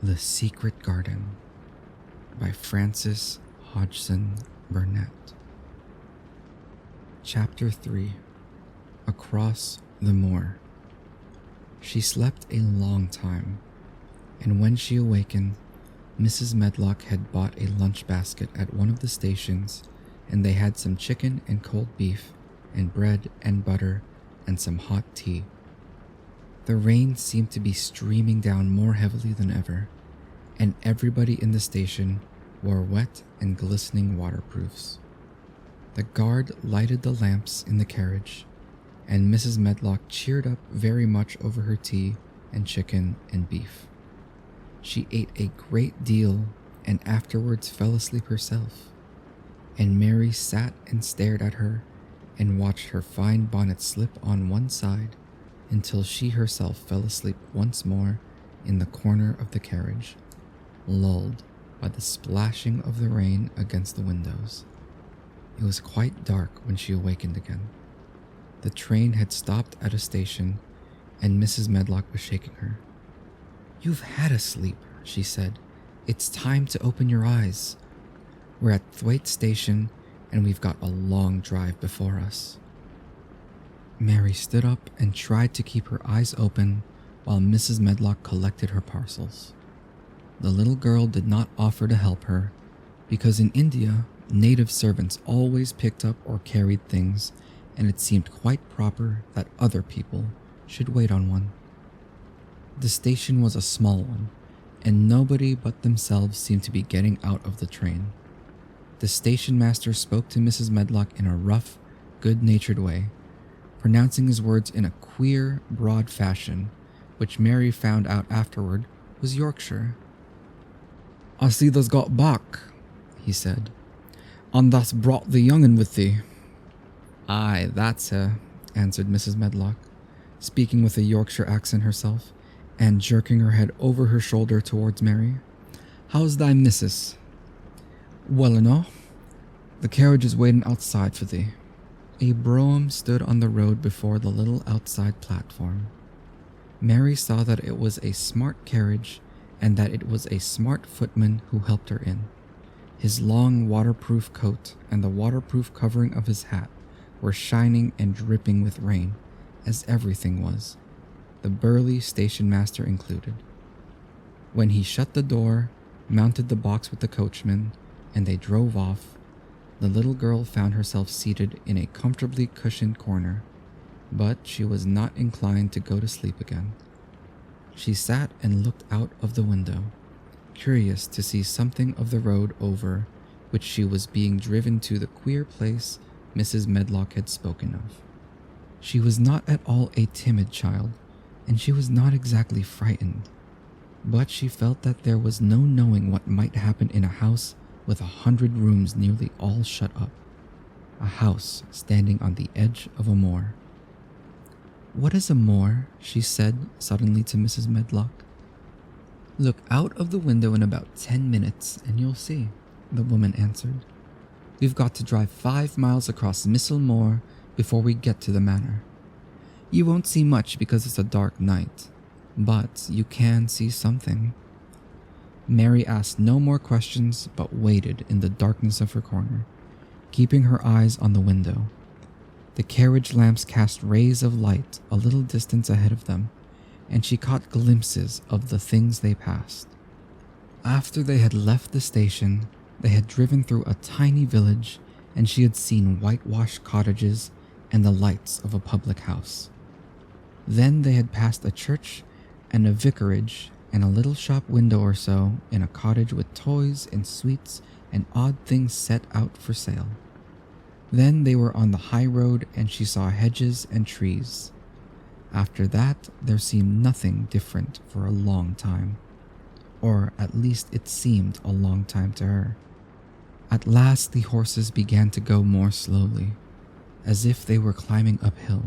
The Secret Garden by Francis Hodgson Burnett. Chapter 3. Across the Moor. She slept a long time, and when she awakened, Mrs. Medlock had bought a lunch basket at one of the stations, and they had some chicken and cold beef, and bread and butter, and some hot tea. The rain seemed to be streaming down more heavily than ever, and everybody in the station wore wet and glistening waterproofs. The guard lighted the lamps in the carriage, and Mrs. Medlock cheered up very much over her tea and chicken and beef. She ate a great deal and afterwards fell asleep herself, and Mary sat and stared at her and watched her fine bonnet slip on one side until she herself fell asleep once more in the corner of the carriage, lulled by the splashing of the rain against the windows. It was quite dark when she awakened again. The train had stopped at a station, and Mrs. Medlock was shaking her. "You've had a sleep," she said. "It's time to open your eyes. We're at Thwaite Station, and we've got a long drive before us." Mary stood up and tried to keep her eyes open while Mrs. Medlock collected her parcels. The little girl did not offer to help her, because in India, native servants always picked up or carried things, and it seemed quite proper that other people should wait on one. The station was a small one, and nobody but themselves seemed to be getting out of the train. The station master spoke to Mrs. Medlock in a rough, good-natured way, pronouncing his words in a queer, broad fashion, which Mary found out afterward was Yorkshire. "I see thou's got back," he said, "and thou's brought the young'un with thee." "Aye, that's her," answered Mrs. Medlock, speaking with a Yorkshire accent herself, and jerking her head over her shoulder towards Mary. "How's thy missus?" "Well enough. The carriage is waiting outside for thee." A brougham stood on the road before the little outside platform. Mary saw that it was a smart carriage and that it was a smart footman who helped her in. His long waterproof coat and the waterproof covering of his hat were shining and dripping with rain, as everything was, the burly station master included. When he shut the door, mounted the box with the coachman, and they drove off, the little girl found herself seated in a comfortably cushioned corner, but she was not inclined to go to sleep again. She sat and looked out of the window, curious to see something of the road over which she was being driven to the queer place Mrs. Medlock had spoken of. She was not at all a timid child, and she was not exactly frightened, but she felt that there was no knowing what might happen in a house with 100 rooms nearly all shut up, a house standing on the edge of a moor. "What is a moor?" she said suddenly to Mrs. Medlock. "Look out of the window in about 10 minutes and you'll see," the woman answered. "We've got to drive 5 miles across Missel Moor before we get to the manor. You won't see much because it's a dark night, but you can see something." Mary asked no more questions but waited in the darkness of her corner, keeping her eyes on the window. The carriage lamps cast rays of light a little distance ahead of them, and she caught glimpses of the things they passed. After they had left the station, they had driven through a tiny village, and she had seen whitewashed cottages and the lights of a public house. Then they had passed a church and a vicarage and a little shop window or so in a cottage with toys and sweets and odd things set out for sale. Then they were on the high road and she saw hedges and trees. After that, there seemed nothing different for a long time, or at least it seemed a long time to her. At last the horses began to go more slowly, as if they were climbing uphill,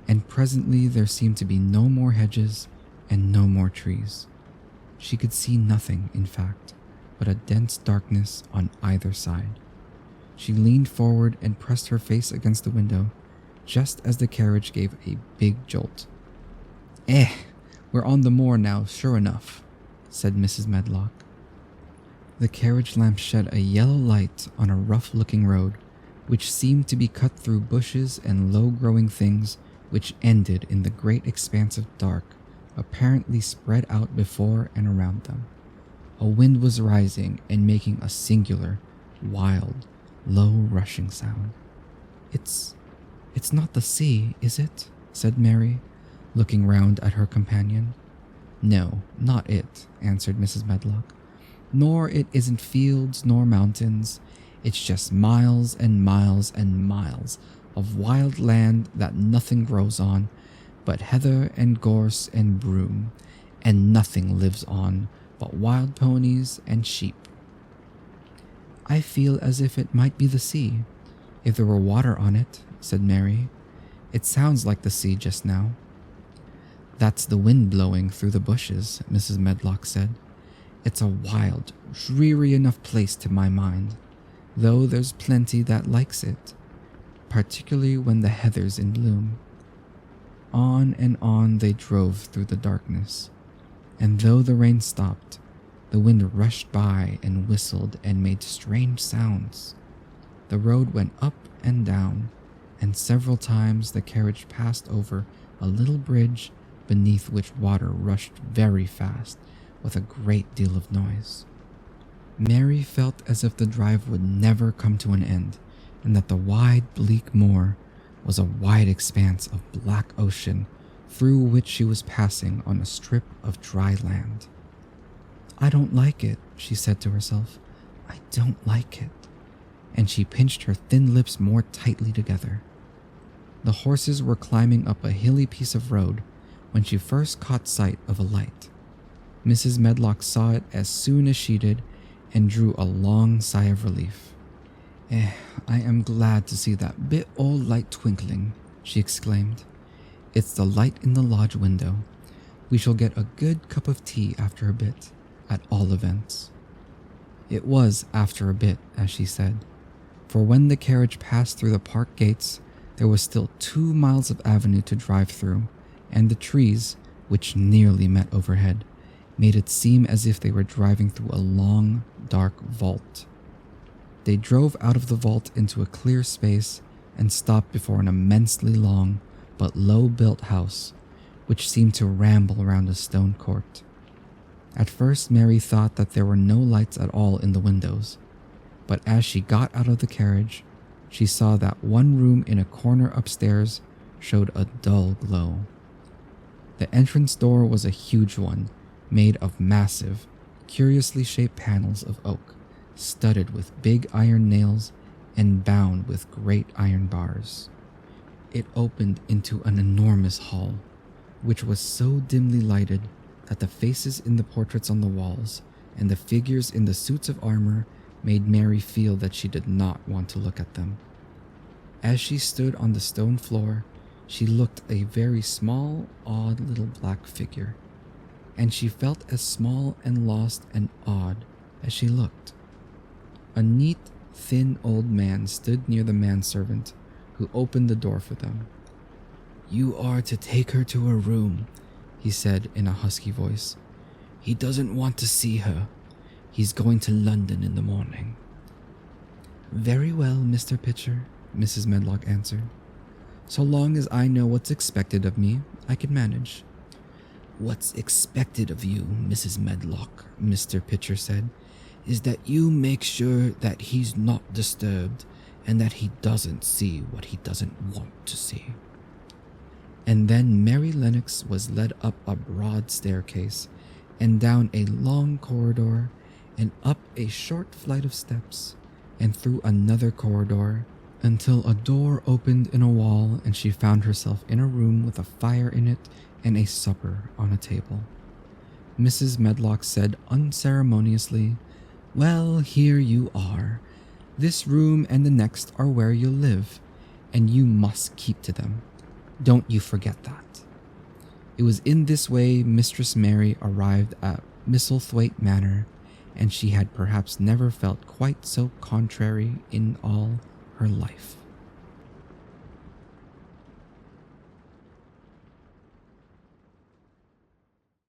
and presently there seemed to be no more hedges and no more trees. She could see nothing, in fact, but a dense darkness on either side. She leaned forward and pressed her face against the window, just as the carriage gave a big jolt. "Eh, we're on the moor now, sure enough," said Mrs. Medlock. The carriage lamp shed a yellow light on a rough-looking road, which seemed to be cut through bushes and low-growing things which ended in the great expanse of dark apparently spread out before and around them. A wind was rising and making a singular, wild, low rushing sound. It's not the sea, is it? Said Mary, looking round at her companion. No, not it, answered Mrs. Medlock. Nor it isn't fields nor mountains. It's just miles and miles and miles of wild land that nothing grows on but heather and gorse and broom, and nothing lives on but wild ponies and sheep. I feel as if it might be the sea, if there were water on it, said Mary. It sounds like the sea just now. That's the wind blowing through the bushes, Mrs. Medlock said. It's a wild, dreary enough place to my mind, though there's plenty that likes it, particularly when the heather's in bloom. On and on they drove through the darkness, and though the rain stopped, the wind rushed by and whistled and made strange sounds. The road went up and down, and several times the carriage passed over a little bridge beneath which water rushed very fast with a great deal of noise. Mary felt as if the drive would never come to an end, and that the wide, bleak moor was a wide expanse of black ocean through which she was passing on a strip of dry land. I don't like it, she said to herself. I don't like it. And she pinched her thin lips more tightly together. The horses were climbing up a hilly piece of road when she first caught sight of a light. Mrs. Medlock saw it as soon as she did and drew a long sigh of relief. I am glad to see that bit old light twinkling, she exclaimed. It's the light in the lodge window. We shall get a good cup of tea after a bit, at all events. It was after a bit, as she said, for when the carriage passed through the park gates, there was still 2 miles of avenue to drive through, and the trees, which nearly met overhead, made it seem as if they were driving through a long, dark vault. They drove out of the vault into a clear space and stopped before an immensely long but low-built house, which seemed to ramble around a stone court. At first Mary thought that there were no lights at all in the windows, but as she got out of the carriage, she saw that one room in a corner upstairs showed a dull glow. The entrance door was a huge one, made of massive, curiously shaped panels of oak, studded with big iron nails and bound with great iron bars. It opened into an enormous hall, which was so dimly lighted that the faces in the portraits on the walls and the figures in the suits of armor made Mary feel that she did not want to look at them. As she stood on the stone floor, she looked a very small, odd little black figure, and she felt as small and lost and odd as she looked. A neat, thin old man stood near the manservant who opened the door for them. You are to take her to her room, he said in a husky voice. He doesn't want to see her. He's going to London in the morning. Very well, Mr. Pitcher, Mrs. Medlock answered. So long as I know what's expected of me, I can manage. What's expected of you, Mrs. Medlock, Mr. Pitcher said, is that you make sure that he's not disturbed and that he doesn't see what he doesn't want to see. And then Mary Lennox was led up a broad staircase and down a long corridor and up a short flight of steps and through another corridor until a door opened in a wall and she found herself in a room with a fire in it and a supper on a table. Mrs. Medlock said unceremoniously, Well, here you are. This room and the next are where you'll live, and you must keep to them. Don't you forget that. It was in this way Mistress Mary arrived at Misselthwaite Manor, and she had perhaps never felt quite so contrary in all her life.